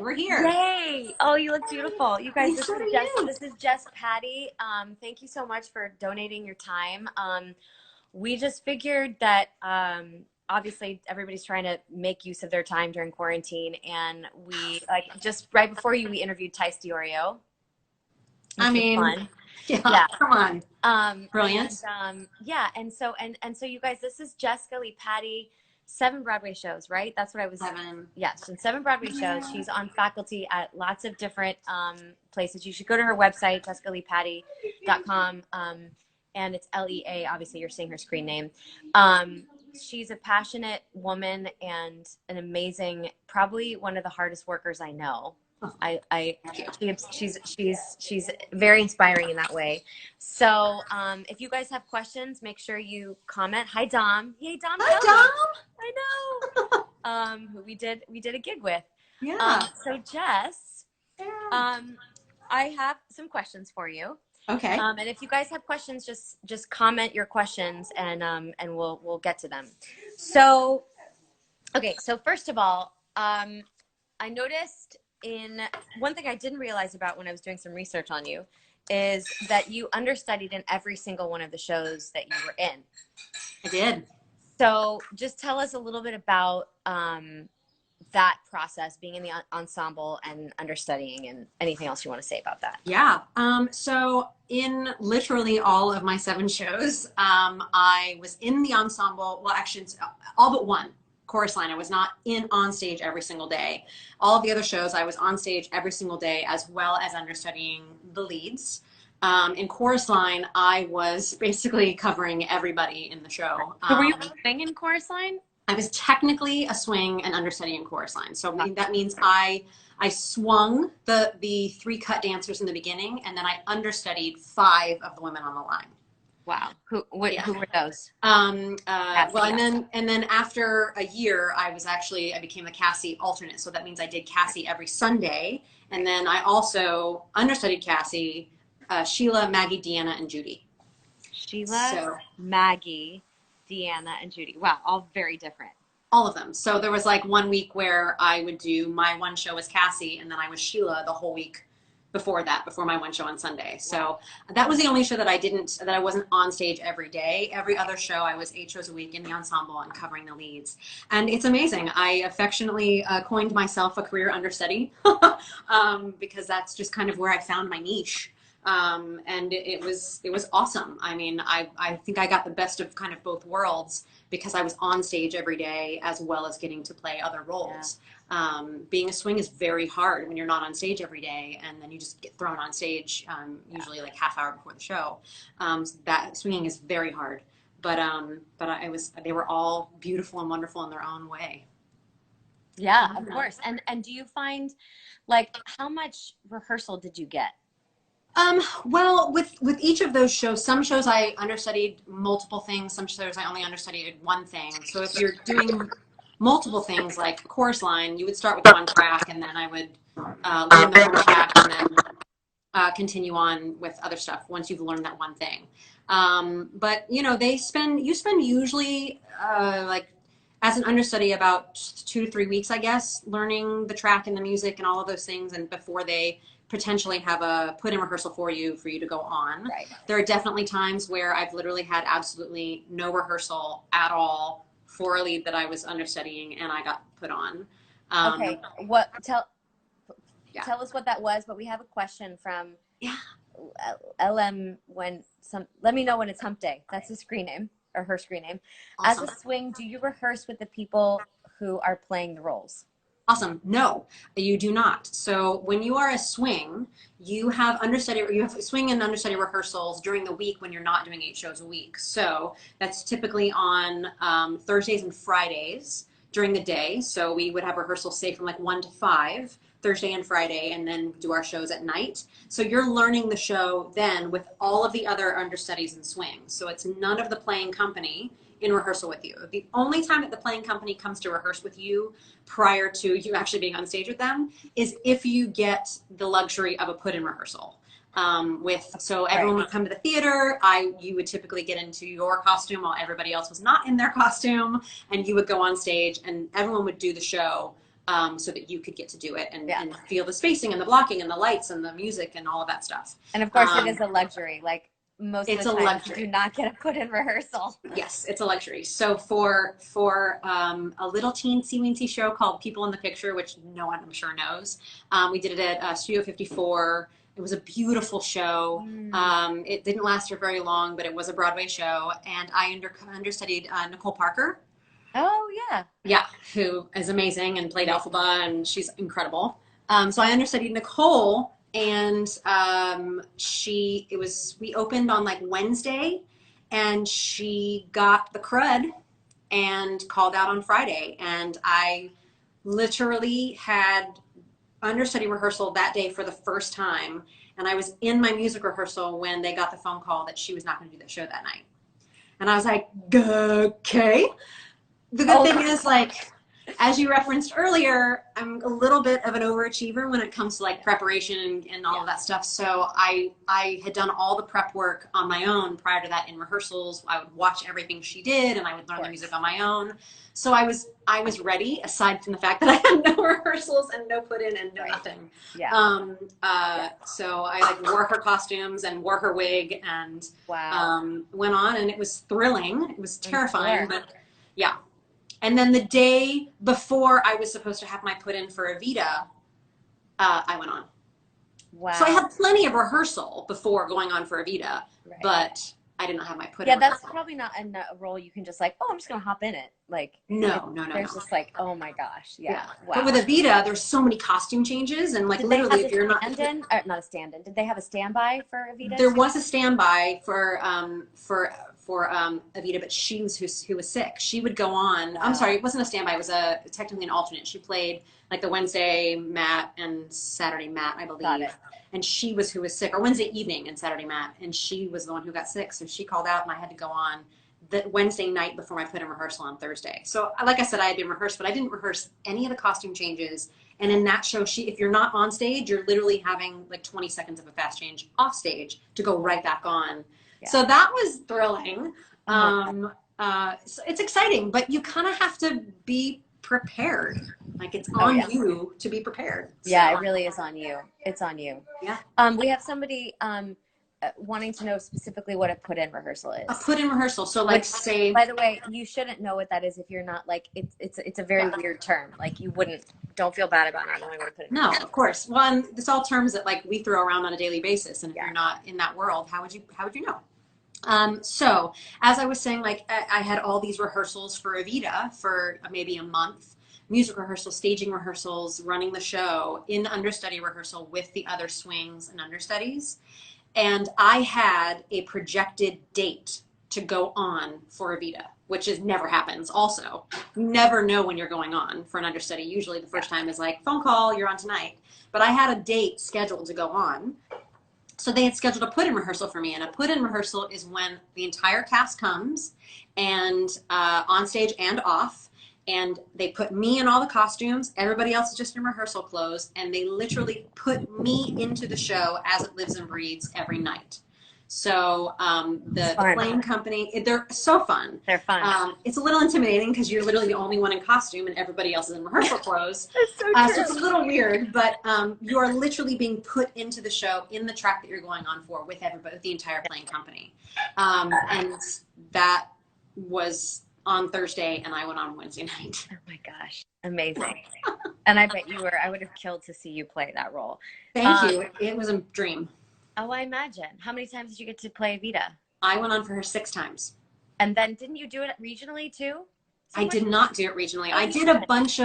We're here. Yay! Oh, you look beautiful. You guys, So do you. this is Jess Patty. Thank you so much for donating your time. We just figured that obviously everybody's trying to make use of their time during quarantine, and we just right before you, we interviewed Tice Diorio. I mean, fun. Yeah, come on. Brilliant. And so you guys, this is Jessica Lee Patty, 7 Broadway shows, right? That's what I was. 7. Yes, and 7 Broadway shows. She's on faculty at lots of different places. You should go to her website, jessicaleepatty.com, and it's Lea. Obviously, you're seeing her screen name. She's a passionate woman and an amazing, probably one of the hardest workers I know. She's very inspiring in that way. So if you guys have questions, make sure you comment. Hi Dom. Hey Dom. Hi Dom. I know. Who we did a gig with. Yeah. So Jess, I have some questions for you. Okay. And if you guys have questions, just comment your questions and we'll get to them. So okay, so first of all, I noticed one thing I didn't realize about when I was doing some research on you is that you understudied in every single one of the shows that you were in. I did. So just tell us a little bit about that process, being in the ensemble and understudying, and anything else you want to say about that. Yeah. So in literally all of my 7 shows, I was in the ensemble. Well, actually, it's all but one. Chorus line. I was not on stage every single day. All of the other shows, I was on stage every single day, as well as understudying the leads. In chorus line, I was basically covering everybody in the show. So were you singing chorus line? I was technically a swing and understudying chorus line. So that means I swung the 3 cut dancers in the beginning, and then I understudied 5 of the women on the line. Wow. Who were those? Well, and then after a year, I became the Cassie alternate. So that means I did Cassie every Sunday. And then I also understudied Cassie, Sheila, Maggie, Deanna, and Judy. Maggie, Deanna, and Judy. Wow. All very different. All of them. So there was like one week where I would do my one show as Cassie, and then I was Sheila the whole week before my one show on Sunday. So that was the only show that I wasn't on stage every day. Every other show, I was 8 shows a week in the ensemble and covering the leads. And it's amazing. I affectionately coined myself a career understudy because that's just kind of where I found my niche. And it was awesome. I mean, I think I got the best of kind of both worlds because I was on stage every day as well as getting to play other roles. Being a swing is very hard when you're not on stage every day, and then you just get thrown on stage usually like half hour before the show. So that swinging is very hard, but they were all beautiful and wonderful in their own way. Yeah, of course. And do you find, like, how much rehearsal did you get? Well, with each of those shows, some shows I understudied multiple things. Some shows I only understudied one thing. So if you're doing multiple things like chorus line, you would start with one track, and then I would learn the one track, and then continue on with other stuff once you've learned that one thing. But you know, you spend usually like as an understudy about 2 to 3 weeks, I guess, learning the track and the music and all of those things, and before they potentially have a put in rehearsal for you to go on. Right. There are definitely times where I've literally had absolutely no rehearsal at all for a lead that I was understudying and I got put on. Okay. Tell us what that was, but we have a question from LM let me know when it's hump day. That's his screen name, or her screen name. Awesome. As a swing, do you rehearse with the people who are playing the roles? Awesome. No, you do not. So when you are a swing, you have swing and understudy rehearsals during the week when you're not doing 8 shows a week. So that's typically on Thursdays and Fridays during the day. So we would have rehearsals, say, from like 1 to 5, Thursday and Friday, and then do our shows at night. So you're learning the show then with all of the other understudies and swings. So it's none of the playing company in rehearsal with you. The only time that the playing company comes to rehearse with you prior to you actually being on stage with them is if you get the luxury of a put-in rehearsal. Everyone would come to the theater. You would typically get into your costume while everybody else was not in their costume, and you would go on stage, and everyone would do the show so that you could get to do it and feel the spacing and the blocking and the lights and the music and all of that stuff. And of course, it is a luxury. Like most of the time, you do not get a put-in rehearsal. Yes, it's a luxury. So for a little teensy-weensy show called People in the Picture, which no one I'm sure knows, we did it at Studio 54. It was a beautiful show. It didn't last for very long, but it was a Broadway show. And I understudied Nicole Parker. Oh, yeah. Yeah, who is amazing and played Elphaba, and she's incredible. So I understudied Nicole, and we opened on like Wednesday, and she got the crud and called out on Friday. And I literally had understudy rehearsal that day for the first time. And I was in my music rehearsal when they got the phone call that she was not going to do the show that night. And I was like, okay. The good thing is, like, as you referenced earlier, I'm a little bit of an overachiever when it comes to like preparation and all of that stuff. So I had done all the prep work on my own prior to that in rehearsals. I would watch everything she did, and I would learn the music on my own. So I was ready, aside from the fact that I had no rehearsals and no put in and no nothing. Yeah. So I like wore her costumes and wore her wig and went on, and it was thrilling. It was terrifying, but yeah. And then the day before I was supposed to have my put in for EVITA, I went on. Wow. So I had plenty of rehearsal before going on for EVITA, but I did not have my put in. Yeah, that's probably not a role you can just like, oh, I'm just going to hop in it. Like, no. There's just like, oh my gosh. Yeah. Wow. But with EVITA, there's so many costume changes, and like literally if you're not a stand-in. Did they have a standby for EVITA? There was a standby for EVITA, but she was who was sick. She would go on. I'm sorry, it wasn't a standby. It was technically an alternate. She played like the Wednesday Matt and Saturday Matt, I believe. Got it. And she was who was sick, or Wednesday evening and Saturday Matt, and she was the one who got sick. So she called out, and I had to go on the Wednesday night before my put-in rehearsal on Thursday. So like I said, I had been rehearsed, but I didn't rehearse any of the costume changes. And in that show, if you're not on stage, you're literally having like 20 seconds of a fast change off stage to go right back on. Yeah. So that was thrilling. So it's exciting, but you kind of have to be prepared. Like it's on you to be prepared. So. Yeah, it really is on you. It's on you. Yeah. We have somebody wanting to know specifically what a put-in rehearsal is. A put-in rehearsal. So like say. By the way, you shouldn't know what that is if you're not like it's a very weird term. Like you don't feel bad about not knowing what a put-in. No, of course. Well, and it's all terms that like we throw around on a daily basis, and if you're not in that world, how would you know? So as I was saying, like I had all these rehearsals for EVITA for maybe a month, music rehearsals, staging rehearsals, running the show in understudy rehearsal with the other swings and understudies. And I had a projected date to go on for EVITA, which never happens. Also, you never know when you're going on for an understudy. Usually the first time is like phone call, you're on tonight. But I had a date scheduled to go on. So they had scheduled a put-in rehearsal for me, and a put-in rehearsal is when the entire cast comes and on stage and off, and they put me in all the costumes. Everybody else is just in rehearsal clothes, and they literally put me into the show as it lives and breathes every night. So the playing company, they're so fun. They're fun. It's a little intimidating because you're literally the only one in costume and everybody else is in rehearsal clothes. That's so true. So it's a little weird, but you are literally being put into the show in the track that you're going on for with everybody, with the entire playing company. And that was on Thursday, and I went on Wednesday night. Oh my gosh, amazing. And I bet I would have killed to see you play that role. Thank you. It was a dream. Oh, I imagine. How many times did you get to play EVITA? I went on for her 6 times. And then didn't you do it regionally too? I did not do it regionally. I did a bunch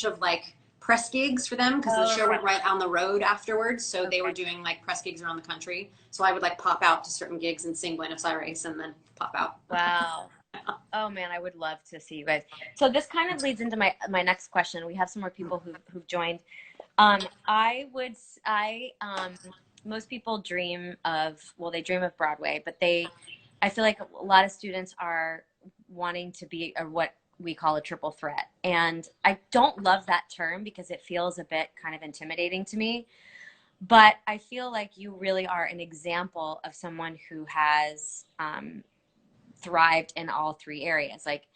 of like press gigs for them because the show went right on the road afterwards. So they were doing like press gigs around the country. So I would like pop out to certain gigs and sing Buenos Aires and then pop out. Wow. Oh man, I would love to see you guys. So this kind of leads into my next question. We have some more people who've joined. Most people dream of Broadway, but I feel like a lot of students are wanting to be what we call a triple threat. And I don't love that term because it feels a bit kind of intimidating to me. But I feel like you really are an example of someone who has thrived in all 3 areas. Like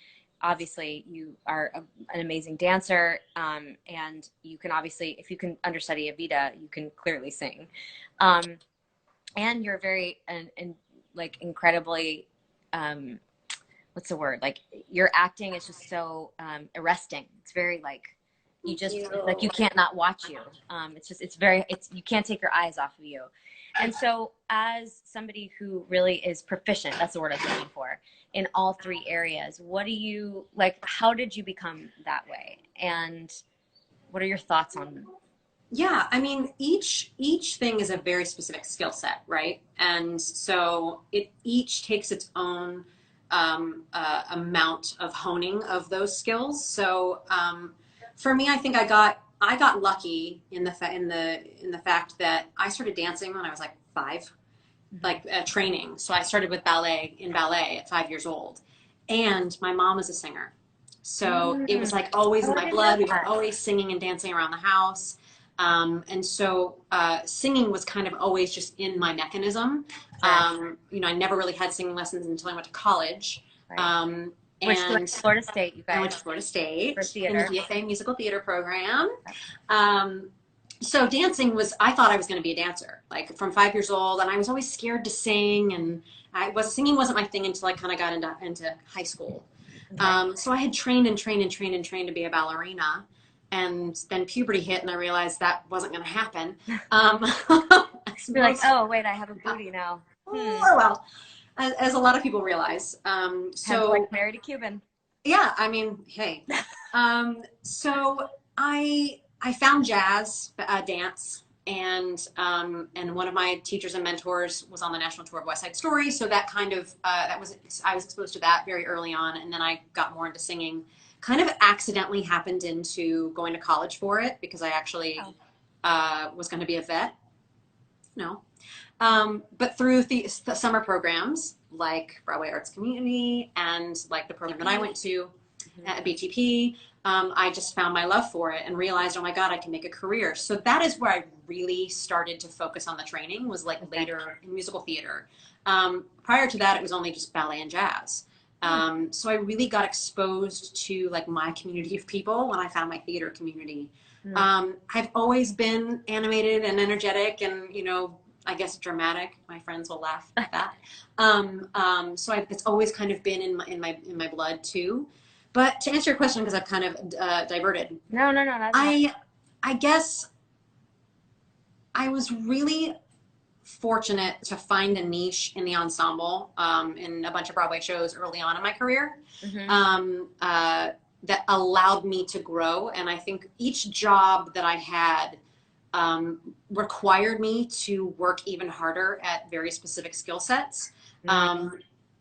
obviously you are an amazing dancer, and you can obviously, if you can understudy EVITA, you can clearly sing, and you're very and like incredibly, what's the word? Like your acting is just so arresting. It's very like you just like you can't not watch you. It's you can't take your eyes off of you. And so as somebody who really is proficient, that's the word I was looking for, in all three areas, what do you like, how did you become that way? And what are your thoughts on? Yeah, I mean, each thing is a very specific skill set, right? And so it each takes its own amount of honing of those skills. So for me, I think I got lucky in the fact that I started dancing when I was like 5, like training. So I started with ballet at 5 years old, and my mom was a singer. So it was like always in my blood. We were always singing and dancing around the house. And so singing was kind of always just in my mechanism. You know, I never really had singing lessons until I went to college. Right. Which went to Florida State, you guys. I went to Florida State for theater. in the BFA musical theater program. So dancing was, I thought I was going to be a dancer, like from 5 years old, and I was always scared to sing, and singing wasn't my thing until I kind of got into high school. Okay. So I had trained to be a ballerina, and then puberty hit, and I realized that wasn't going to happen. You're like, oh wait, I have a booty now. Oh well, as a lot of people realize. So like married a Cuban. Yeah, I mean, hey. So I found jazz dance, and one of my teachers and mentors was on the national tour of West Side Story, so that kind of I was exposed to that very early on, and then I got more into singing. Kind of accidentally happened into going to college for it, because I actually was going to be a vet. No. But through the summer programs like Broadway Arts Community and like the program that I went to at BTP, I just found my love for it and realized, oh my God, I can make a career. So that is where I really started to focus on the training, was like later in musical theater. Prior to that, it was only just ballet and jazz. So I really got exposed to like my community of people when I found my theater community. I've always been animated and energetic and, you know, I guess dramatic. My friends will laugh at that. So it's always kind of been in my blood too. But to answer your question, because I've kind of diverted. No. I guess I was really fortunate to find a niche in the ensemble in a bunch of Broadway shows early on in my career that allowed me to grow. And I think each job that I had required me to work even harder at very specific skill sets.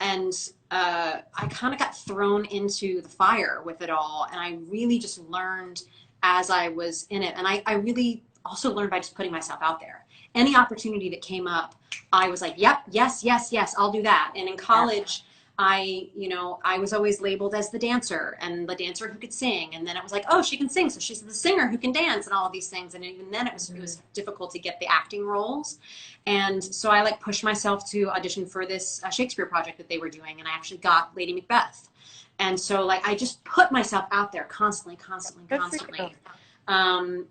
And I kind of got thrown into the fire with it all. And I really just learned as I was in it. And I really also learned by just putting myself out there. Any opportunity that came up, I was like, yep, yes, I'll do that. And in college, I was always labeled as the dancer and the dancer who could sing. And then it was like, oh, she can sing, so she's the singer who can dance and all of these things. And even then it was difficult to get the acting roles. And so I like pushed myself to audition for this Shakespeare project that they were doing. And I actually got Lady Macbeth. And so like, I just put myself out there constantly. I'm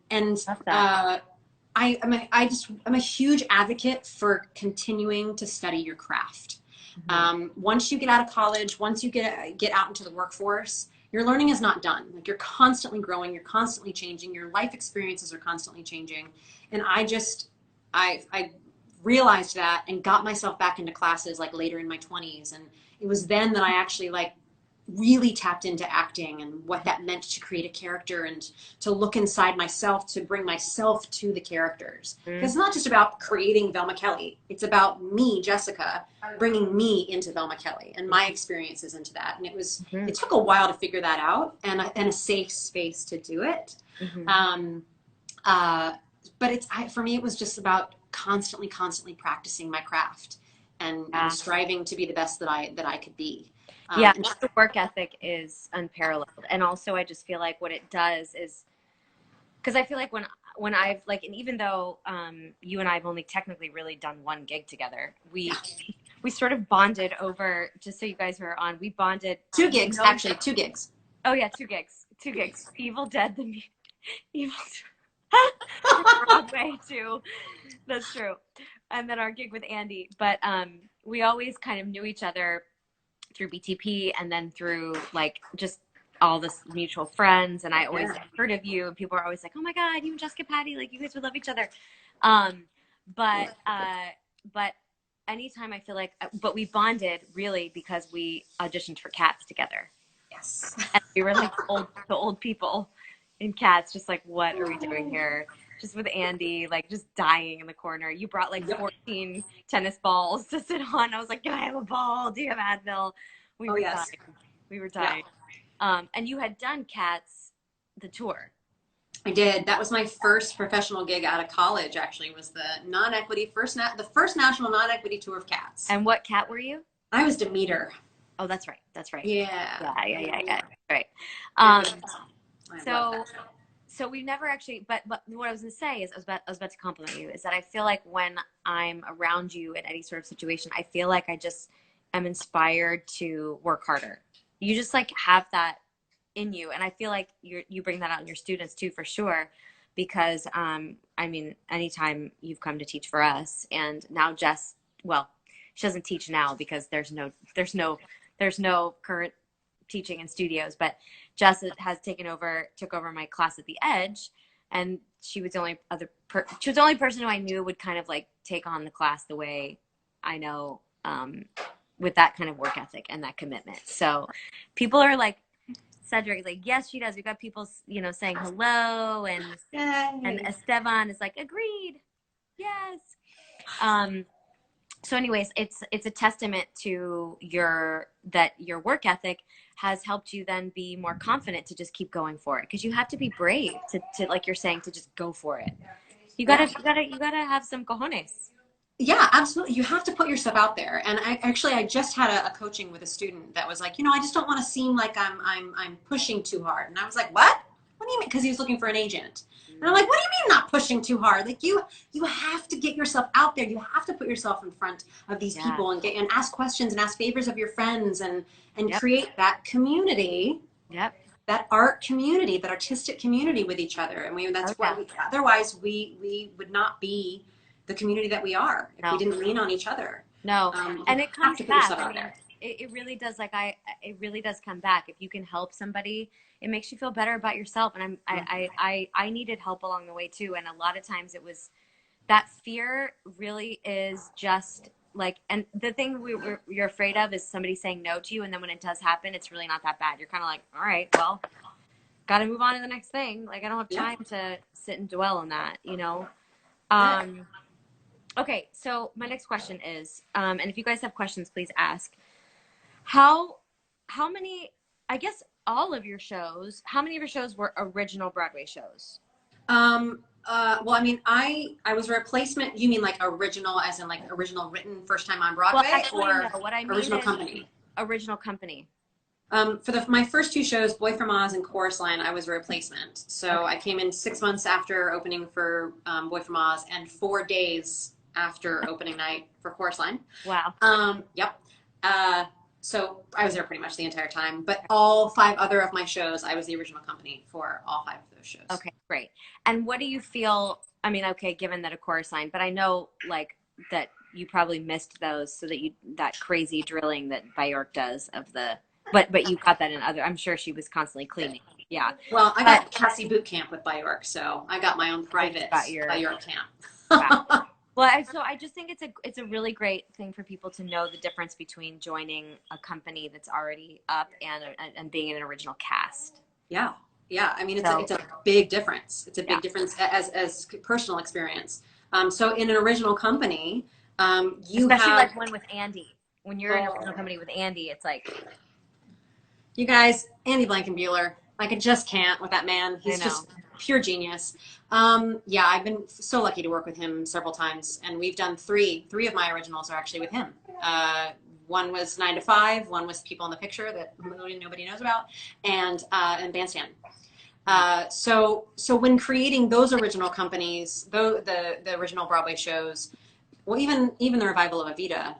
a huge advocate for continuing to study your craft. Once you get out of college, once you get out into the workforce, your learning is not done. Like you're constantly growing, you're constantly changing, your life experiences are constantly changing. And I realized that and got myself back into classes like later in my 20s. And it was then that I actually like really tapped into acting and what that meant to create a character and to look inside myself, to bring myself to the characters. Because it's not just about creating Velma Kelly. It's about me, Jessica, bringing me into Velma Kelly and my experiences into that. And it took a while to figure that out and a safe space to do it. But for me, it was just about constantly practicing my craft and striving to be the best that I could be. The work ethic is unparalleled. And also I just feel like what it does is, because I feel like when I've like, and even though you and I have only technically really done one gig together, we sort of bonded over, just so you guys were on, we bonded. 2 gigs, actually, 2 gigs. Oh yeah, 2 gigs. 2 gigs. Evil Dead, Evil Broadway too. That's true. And then our gig with Andy. But we always kind of knew each other through BTP and then through like just all this mutual friends. And I always heard of you, and people are always like, oh my God, you and Jessica Patty, like you guys would love each other. But anytime I feel like, but we bonded really because we auditioned for Cats together. Yes. And we were like the old people in Cats, just like, what are we doing here? Just with Andy, like just dying in the corner. You brought like 14 tennis balls to sit on. I was like, do I have a ball? Do you have Advil? We were dying. We were dying. Yeah. And you had done Cats, the tour. I did. That was my first professional gig out of college, actually, was the non-equity, the first national non-equity tour of Cats. And what cat were you? I was Demeter. Oh, that's right. That's right. Yeah. Yeah. Right. So we never actually, but what I was going to say is, I was about to compliment you, is that I feel like when I'm around you in any sort of situation, I feel like I just am inspired to work harder. You just like have that in you. And I feel like you bring that out in your students too, for sure. Because, I mean, anytime you've come to teach for us, and now Jess, well, she doesn't teach now because there's no current teaching in studios, but Jess took over my class at the Edge, and she was the only person who I knew would kind of like take on the class the way I know, with that kind of work ethic and that commitment. So people are like, Cedric's like, yes, she does. We've got people, saying hello, and Esteban is like, agreed. Yes. So anyways, it's a testament to your work ethic has helped you then be more confident to just keep going for it. Because you have to be brave to like you're saying, to just go for it. You gotta have some cojones. Yeah, absolutely. You have to put yourself out there. And I just had a coaching with a student that was like, I just don't want to seem like I'm pushing too hard. And I was like, what? What do you mean? Because he was looking for an agent. And I'm like, what do you mean not pushing too hard? Like you have to get yourself out there. You have to put yourself in front of these people and ask questions and ask favors of your friends and create that community. Yep. That art community, that artistic community with each other. And otherwise we would not be the community that we are if we didn't lean on each other. No. And it comes back. It really does. It really does come back. If you can help somebody, it makes you feel better about yourself. And I needed help along the way too. And a lot of times it was that fear really is just like, and the thing you're afraid of is somebody saying no to you. And then when it does happen, it's really not that bad. You're kind of like, all right, well, got to move on to the next thing. Like I don't have time to sit and dwell on that, Okay, so my next question is, and if you guys have questions, please ask. How many, I guess all of your shows, how many of your shows were original Broadway shows? Well, I mean, I was a replacement. You mean like original as in like original written first time on Broadway, what I mean original company? Original company. For my first 2 shows, Boy from Oz and Chorus Line, I was a replacement. So I came in 6 months after opening for Boy from Oz and 4 days after opening night for Chorus Line. Wow. Yep. So I was there pretty much the entire time, but all 5 other of my shows, I was the original company for all 5 of those shows. Okay, great. And what do you feel, I mean, okay, given that a Chorus Line, but I know like that you probably missed those so that that crazy drilling that Bjork does of the, but you got that in other, I'm sure she was constantly cleaning. Yeah. Well, I got Cassie boot camp with Bjork, so I got my own private Bjork camp. Wow. Well, so I just think it's a really great thing for people to know the difference between joining a company that's already up and being in an original cast. Yeah. I mean, it's a big difference. It's a big difference as personal experience. So in an original company, especially like one with Andy. When you're in an original company with Andy, it's like, you guys, Andy Blankenbuehler. Like I just can't with that man. He's just pure genius. I've been so lucky to work with him several times, and we've done 3 of my originals are actually with him. One was 9 to 5, one was People in the Picture that nobody knows about, and Bandstand. So when creating those original companies, the original Broadway shows, well, even the revival of EVITA,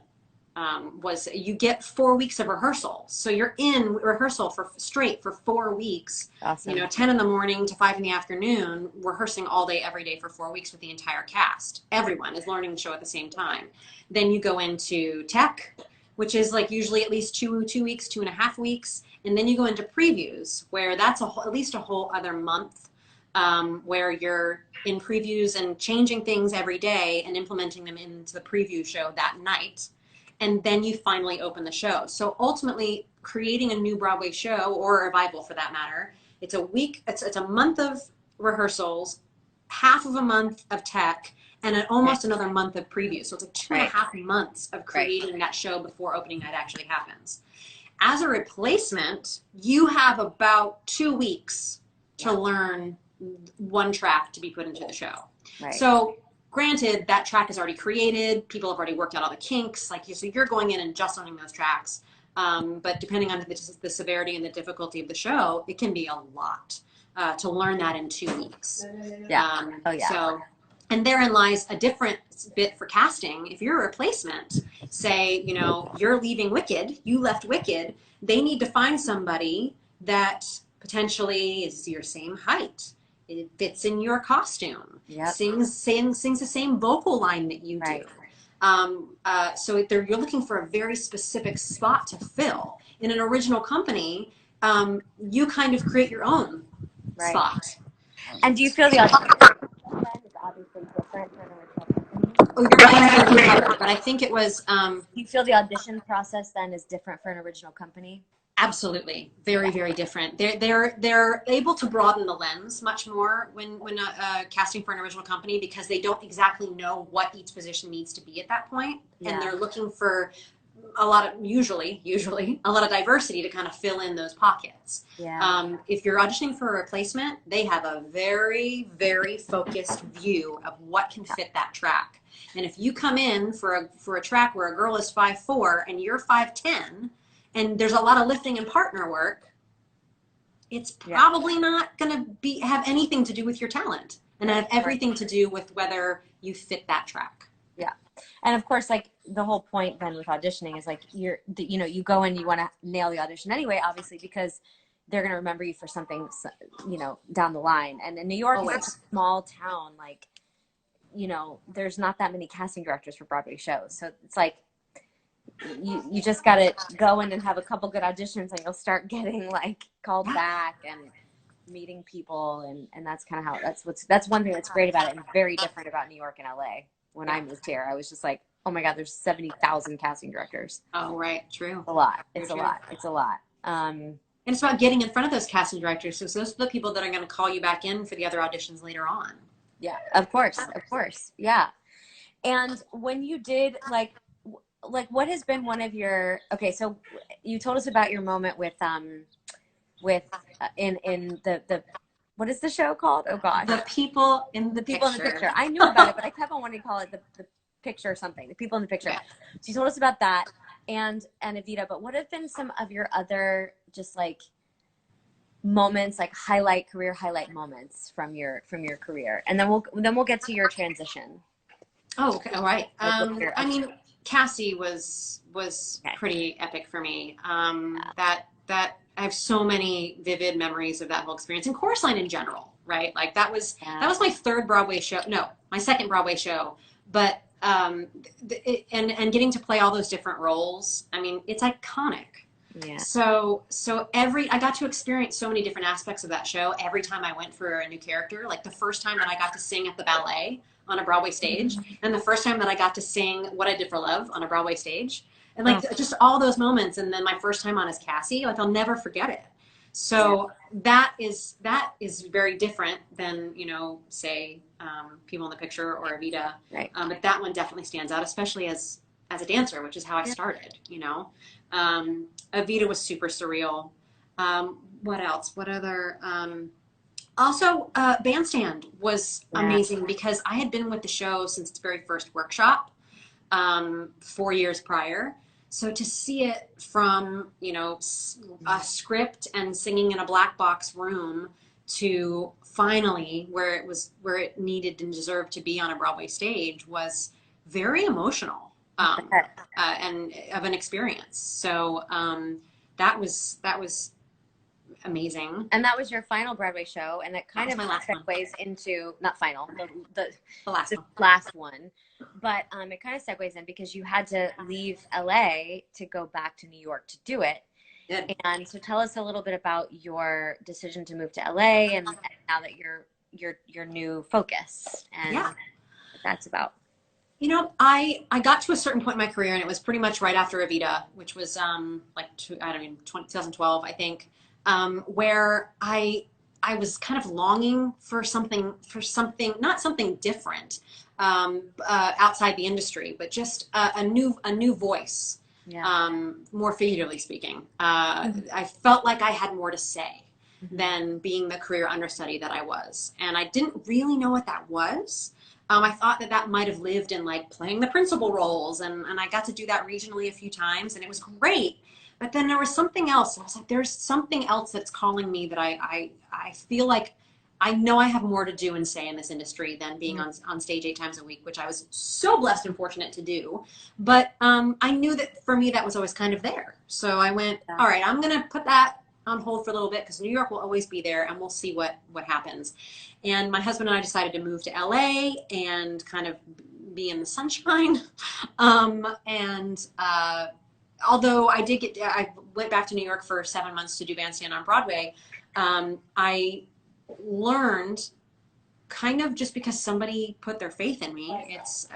was you get 4 weeks of rehearsal. So you're in rehearsal for 4 weeks, Awesome. 10 in the morning to 5 in the afternoon, rehearsing all day, every day for 4 weeks with the entire cast. Everyone is learning the show at the same time. Then you go into tech, which is like usually at least 2 weeks, 2.5 weeks. And then you go into previews, where that's at least a whole other month, where you're in previews and changing things every day and implementing them into the preview show that night. And then you finally open the show. So ultimately, creating a new Broadway show, or a revival for that matter, it's a month of rehearsals, half of a month of tech, and almost another month of preview. So it's like 2.5 months of creating that show before opening night actually happens. As a replacement, you have about 2 weeks to learn one track to be put into the show. Right. So granted, that track is already created. People have already worked out all the kinks. So you're going in and just learning those tracks. But depending on the severity and the difficulty of the show, it can be a lot to learn that in 2 weeks. Yeah. So, and therein lies a different bit for casting. If you're a replacement, say, you're leaving Wicked, you left Wicked, they need to find somebody that potentially is your same height. It fits in your costume. Yep. Sings the same vocal line that you do. So you're looking for a very specific spot to fill. In an original company, you kind of create your own spot. And do you feel the audition is obviously different for an original company? Oh, you're right, but I think it was. Do you feel the audition process then is different for an original company? Absolutely, very, very different. They're able to broaden the lens much more when casting for an original company, because they don't exactly know what each position needs to be at that point, and they're looking for usually a lot of diversity to kind of fill in those pockets. Yeah. If you're auditioning for a replacement, they have a very, very focused view of what can fit that track. And if you come in for a track where a girl is 5'4" and you're 5'10", and there's a lot of lifting and partner work, it's probably not going to have anything to do with your talent, and have everything to do with whether you fit that track. Yeah. And of course, like, the whole point then with auditioning is like, you go in, you want to nail the audition anyway, obviously, because they're going to remember you for something, down the line. And in New York, it's a small town, like, there's not that many casting directors for Broadway shows. So it's like, you just got to go in and have a couple good auditions, and you'll start getting like called back and meeting people. And that's kind of how, that's one thing that's great about it, and very different about New York and LA. When I moved here, I was just like, oh my God, there's 70,000 casting directors. Oh, right. True. A lot. It's a lot. And it's about getting in front of those casting directors. So those are the people that are going to call you back in for the other auditions later on. Yeah, of course. Yeah. And when you did like what has been one of your, so you told us about your moment with in the what is the show called? Oh gosh. The People in the Picture. I knew about it, but I kept on wanting to call it the picture or something. The People in the Picture. Yeah. So you told us about that and EVITA, but what have been some of your other just like moments, like career highlight moments from your career? And then we'll get to your transition. Oh, okay. All right. I mean, Cassie was pretty epic for me. That I have so many vivid memories of that whole experience, and Chorus Line in general, right? Like that was my third Broadway show. No, my second Broadway show. But and getting to play all those different roles, I mean, it's iconic. Yeah. So I got to experience so many different aspects of that show every time I went for a new character. Like the first time that I got to sing at the ballet on a Broadway stage, and the first time that I got to sing What I Did for Love on a Broadway stage, and like just all those moments. And then my first time on as Cassie, like I'll never forget it. So that is very different than, say, People in the Picture or EVITA. Right. But that one definitely stands out, especially as a dancer, which is how I started, EVITA was super surreal. What else? What other? Also, Bandstand was amazing because I had been with the show since its very first workshop 4 years prior. So to see it from, a script and singing in a black box room to finally where it needed and deserved to be on a Broadway stage was very emotional. and of an experience. So that was amazing. And that was your final Broadway show, and it kind of segues into, not final, the last one, but it kind of segues in because you had to leave LA to go back to New York to do it. Good. And so tell us a little bit about your decision to move to LA and now that your new focus and what that's about. You know, I got to a certain point in my career, and it was pretty much right after EVITA, which was 2012, I think, where I was kind of longing for something, not something different outside the industry, but just a new voice. Yeah. More figuratively speaking, I felt like I had more to say than being the career understudy that I was, and I didn't really know what that was. I thought that might have lived in like playing the principal roles, and I got to do that regionally a few times, and it was great. But then there was something else. I was like, there's something else that's calling me that I feel like I know I have more to do and say in this industry than being on stage 8 times a week, which I was so blessed and fortunate to do. But I knew that for me, that was always kind of there. So I went, all right, I'm going to put that on hold for a little bit because New York will always be there, and we'll see what happens. And my husband and I decided to move to LA and kind of be in the sunshine. Although I went back to New York for 7 months to do Bandstand on Broadway, I learned kind of just because somebody put their faith in me. It's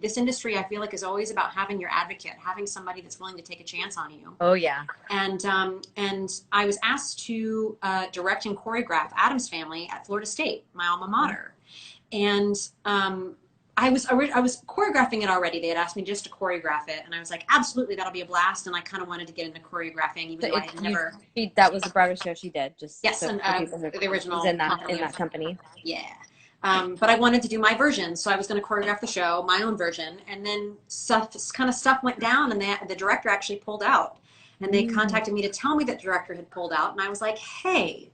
this industry, I feel like, is always about having your advocate, having somebody that's willing to take a chance on you. Oh yeah. And I was asked to direct and choreograph Addams Family at Florida State, my alma mater, and I was choreographing it already. They had asked me just to choreograph it, and I was like, absolutely, that'll be a blast. And I kind of wanted to get into choreographing, even though I had never. That was a Broadway show she did. Just yes, so and the original was in that company. Yeah. But I wanted to do my version, so I was going to choreograph the show, my own version, and then stuff went down, and the director actually pulled out, and they contacted me to tell me that the director had pulled out, and I was like, hey,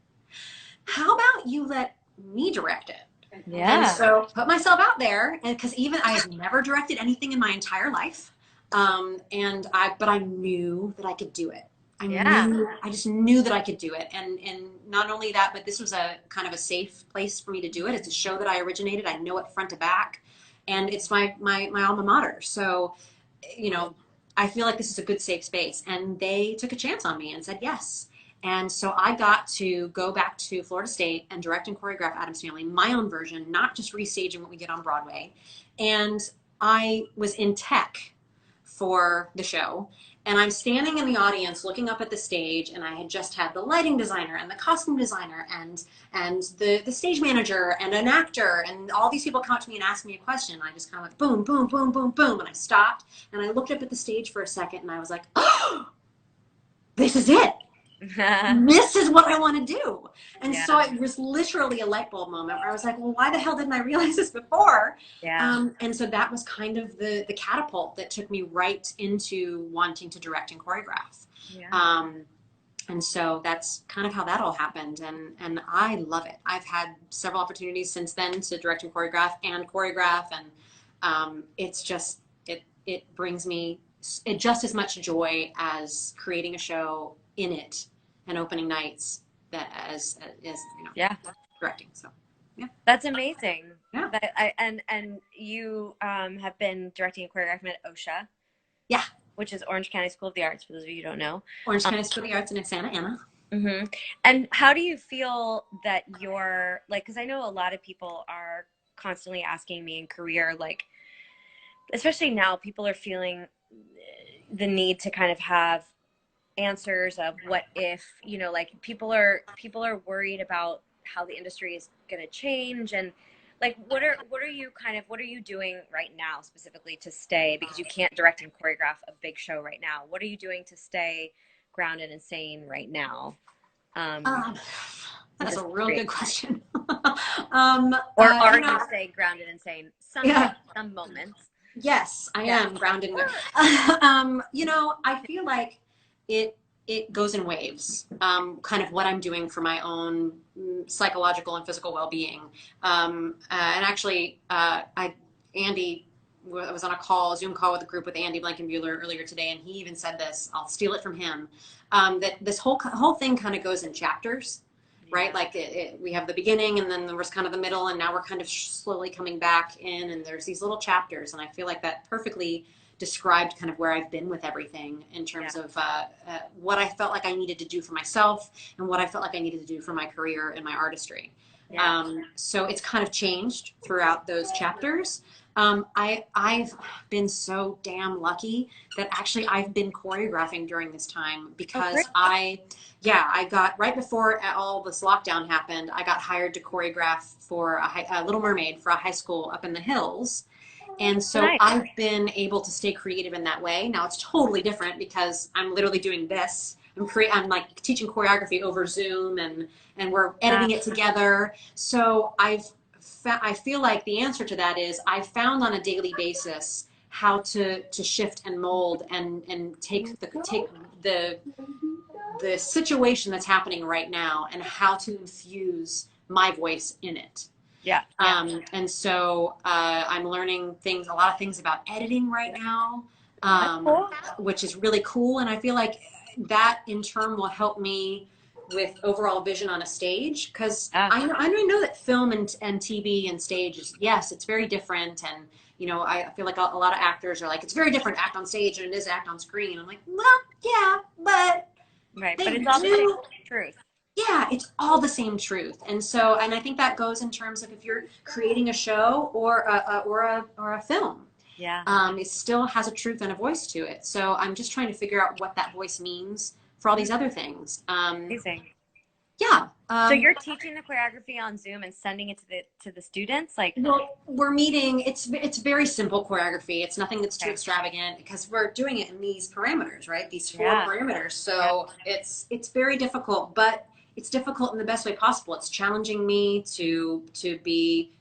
how about you let me direct it? Yeah. And so put myself out there, and because even I had never directed anything in my entire life, but I knew that I could do it. I just knew that I could do it. And not only that, but this was a kind of a safe place for me to do it. It's a show that I originated. I know it front to back, and it's my alma mater. So, you know, I feel like this is a good safe space, and they took a chance on me and said yes. And so I got to go back to Florida State and direct and choreograph Addams Family, my own version, not just restaging what we did on Broadway. And I was in tech for the show, and I'm standing in the audience looking up at the stage, and I had just had the lighting designer and the costume designer and the stage manager and an actor, and all these people come up to me and ask me a question. I just kind of went boom, boom, boom, boom, boom, and I stopped, and I looked up at the stage for a second, and I was like, oh, this is it. This is what I want to do. And so it was literally a light bulb moment where I was like, well, why the hell didn't I realize this before? And so that was kind of the catapult that took me right into wanting to direct and choreograph. And so that's kind of how that all happened, and I love it. I've had several opportunities since then to direct and choreograph, and it's just it brings me just as much joy as creating a show in it and opening nights that as you know, directing. So that's amazing. And you have been directing and choreographing at OSHA, which is Orange County School of the Arts, for those of you who don't know. Orange County School of the Arts in Santa Ana. And how do you feel that you're like, because I know a lot of people are constantly asking me in career, like, especially now, people are feeling the need to kind of have answers of what if, you know, like people are worried about how the industry is going to change, and like what are you doing right now specifically to stay, because you can't direct and choreograph a big show right now, what are you doing to stay grounded and sane right now? That's a real good question. Or are you staying grounded and sane some moments? Yes, I am grounded. You know, I feel like it goes in waves, kind of what I'm doing for my own psychological and physical well-being. And actually, Andy I was on a Zoom call with a group with Andy Blankenbuehler earlier today, and he even said this. I'll steal it from him. That this whole thing kind of goes in chapters, right? Like we have the beginning, and then there was kind of the middle, and now we're kind of slowly coming back in, and there's these little chapters, and I feel like that perfectly described kind of where I've been with everything in terms of what I felt like I needed to do for myself and what I felt like I needed to do for my career and my artistry. So it's kind of changed throughout those chapters. I've been so damn lucky that actually I've been choreographing during this time because I got, right before all this lockdown happened, I got hired to choreograph for a Little Mermaid for a high school up in the hills. And so I've been able to stay creative in that way. Now it's totally different because I'm literally doing this. I'm like teaching choreography over Zoom, and we're editing it together. So I feel like the answer to that is I found on a daily basis how to shift and mold and take the situation that's happening right now and how to infuse my voice in it. And so I'm learning a lot of things about editing right now, which is really cool. And I feel like that in turn will help me with overall vision on a stage, because I know that film and TV and stage is, yes, it's very different. And, you know, I feel like a lot of actors are like, it's very different to act on stage than it is to act on screen. I'm like, well, yeah, but it's all the same truth. Yeah, it's all the same truth. And so, and I think that goes in terms of if you're creating a show or a film. It still has a truth and a voice to it. So I'm just trying to figure out what that voice means for all these other things. Amazing. Yeah. So you're teaching the choreography on Zoom and sending it to the students? Like, well, we're meeting. It's very simple choreography. It's nothing that's too extravagant because we're doing it in these parameters, right? These 4 parameters. So it's very difficult, but it's difficult in the best way possible. It's challenging me to be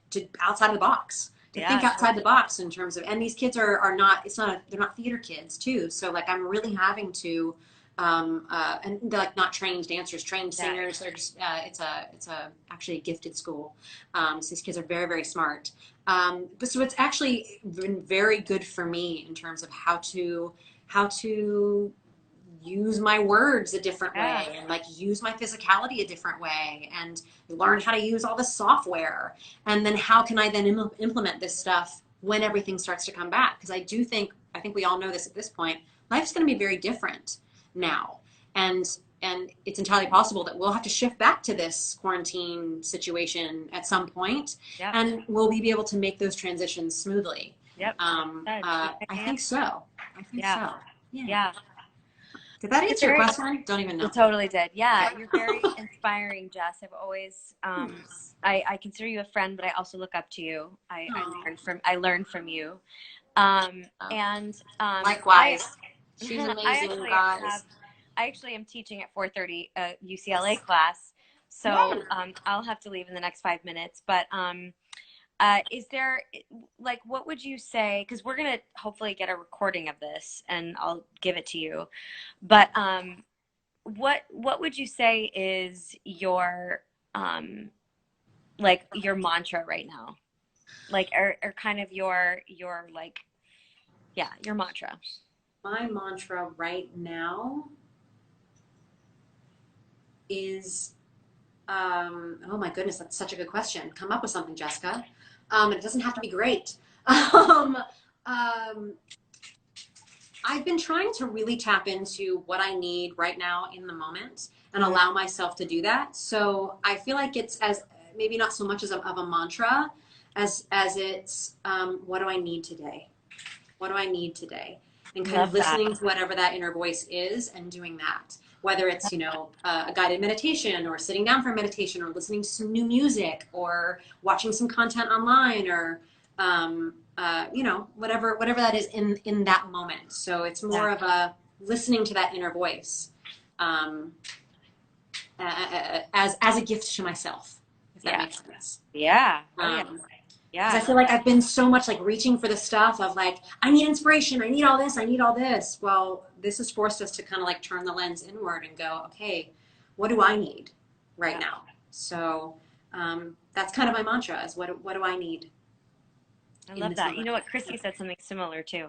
outside of the box, to think outside the box in terms of, and these kids are not, they're not theater kids too. So like I'm really having to, and they're like not trained dancers, trained singers. They're just, it's actually a gifted school. So these kids are very, very smart. But so it's actually been very good for me in terms of how to use my words a different way and like use my physicality a different way and learn how to use all the software. And then how can I then implement this stuff when everything starts to come back? Because I think we all know this at this point, life's going to be very different now. And it's entirely possible that we'll have to shift back to this quarantine situation at some point, and will we be able to make those transitions smoothly? I think so. Yeah. Did that answer your question? Don't even know. It totally did. Yeah, you're very inspiring, Jess. I've always, I consider you a friend, but I also look up to you. I learn from you. And likewise. She's amazing, guys. I actually am teaching at 4:30 a UCLA class, so I'll have to leave in the next 5 minutes. But is there, like, what would you say, because we're going to hopefully get a recording of this and I'll give it to you, but what would you say is your like your mantra right now, like or kind of your like your mantra? My mantra right now is oh my goodness, that's such a good question. Come up with something, Jessica. It doesn't have to be great. I've been trying to really tap into what I need right now in the moment and allow myself to do that. So I feel like it's as maybe not so much as of a mantra as it's what do I need today? What do I need today? And kind of listening to whatever that inner voice is and doing that. Whether it's, you know, a guided meditation or sitting down for meditation or listening to some new music or watching some content online or, you know, whatever that is in that moment. So it's more of a listening to that inner voice as a gift to myself, if that makes sense. Because I feel like I've been so much like reaching for the stuff of like, I need inspiration, I need all this, I need all this. Well, this has forced us to kind of like turn the lens inward and go, okay, what do I need right now? So that's kind of my mantra is what do I need? I love that. You know what? Chrissy said something similar too.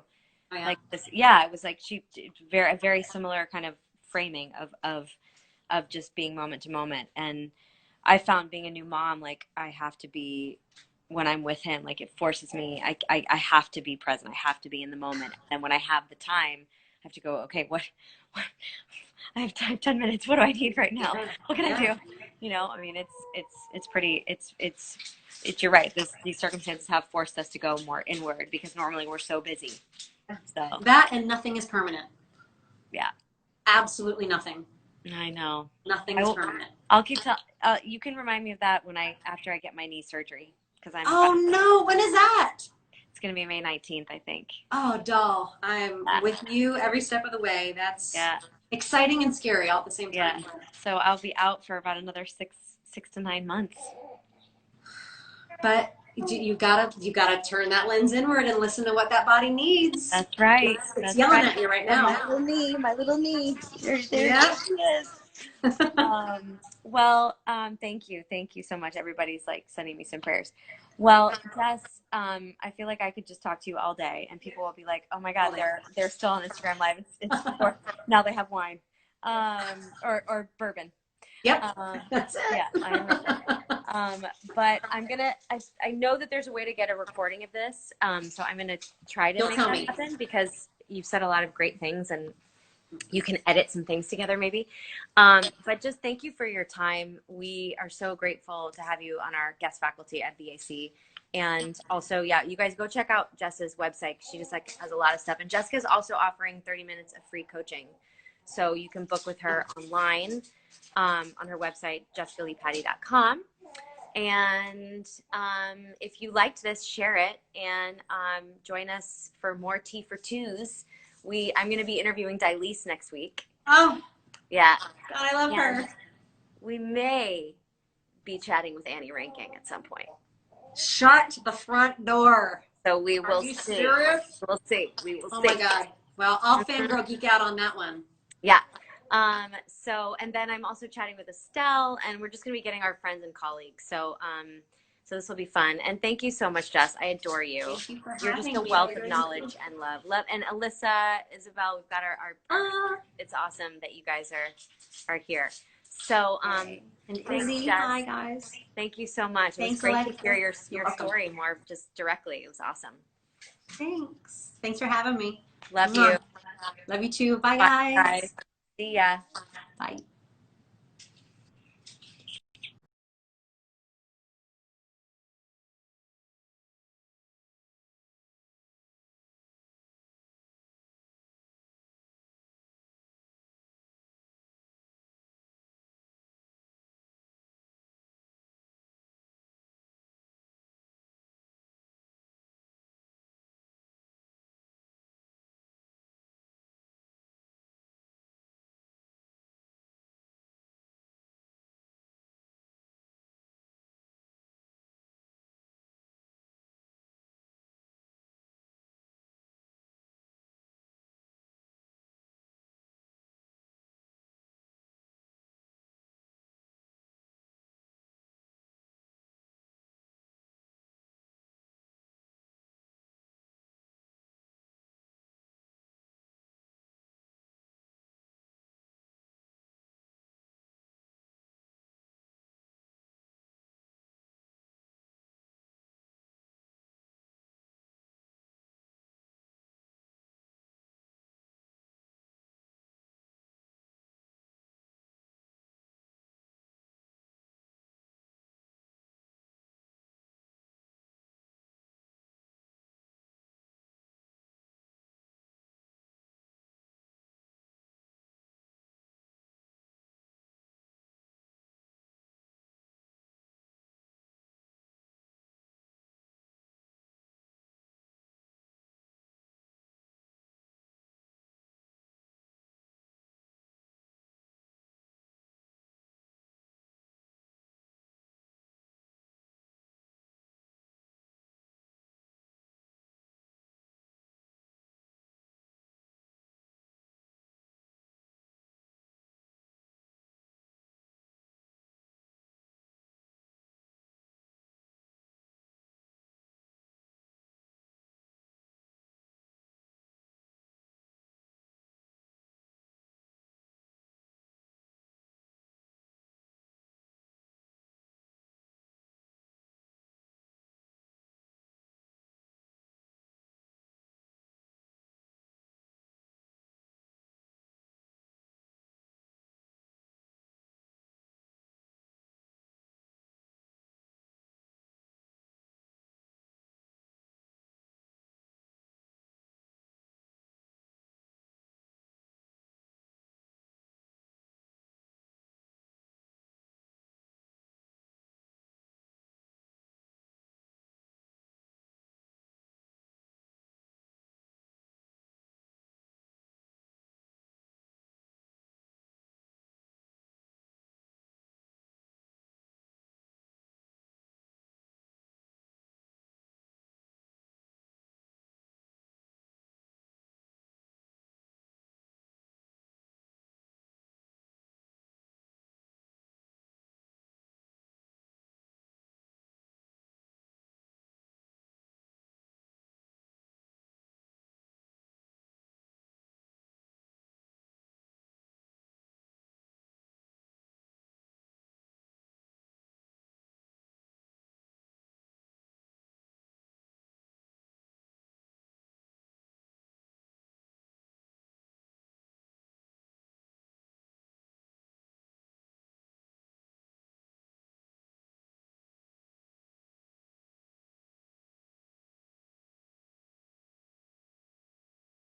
Oh, yeah? Like this. Yeah, it was like a very similar kind of framing of just being moment to moment. And I found being a new mom, like I have to be, when I'm with him, like it forces me, I have to be present. I have to be in the moment. And when I have the time, I have to go, okay, what I have time, 10 minutes. What do I need right now? What can I do? You know, I mean, you're right. These circumstances have forced us to go more inward because normally we're so busy. So that, and nothing is permanent. Yeah. Absolutely nothing. I know. Nothing is permanent. I'll keep you can remind me of that after I get my knee surgery, because Oh no, when is that? It's going to be May 19th, I think. Oh, doll. I'm with you every step of the way. That's exciting and scary all at the same time. Yeah. So I'll be out for about another 6 to 9 months. But you gotta turn that lens inward and listen to what that body needs. That's right. It's yelling at you right now. My little knee. There yeah. She is. Well, thank you so much. Everybody's like sending me some prayers. Well, Jess, I feel like I could just talk to you all day, and people will be like, "Oh my God, they're still on Instagram Live. It's now they have wine, or bourbon." Yep. That's it. Yeah, I remember. But I know that there's a way to get a recording of this. So I'm gonna try to make that happen, because you've said a lot of great things, and you can edit some things together maybe. But just thank you for your time. We are so grateful to have you on our guest faculty at BAC. And also, you guys go check out Jess's website. She just has a lot of stuff. And Jessica's also offering 30 minutes of free coaching. So you can book with her online on her website, jessicaleapatty.com. And if you liked this, share it, and join us for more Tea for Twos. I'm going to be interviewing Dilise next week. Oh, yeah. God, I love her. We may be chatting with Annie Ranking at some point. Shut the front door. So we will see. Serious? We'll see. We will see. Oh my God. Well, I'll fangirl geek out on that one. Yeah. And then I'm also chatting with Estelle, and we're just going to be getting our friends and colleagues. So this will be fun. And thank you so much, Jess. I adore you. Thank you for You're just a wealth of knowledge and love. And Alyssa, Isabel, we've got our it's awesome that you guys are here. So, and thanks, Jess. Hi, guys. Thank you so much. It was great to hear your story more just directly. It was awesome. Thanks. Thanks for having me. Love you. Love you too. Bye, guys. Bye. See ya. Bye.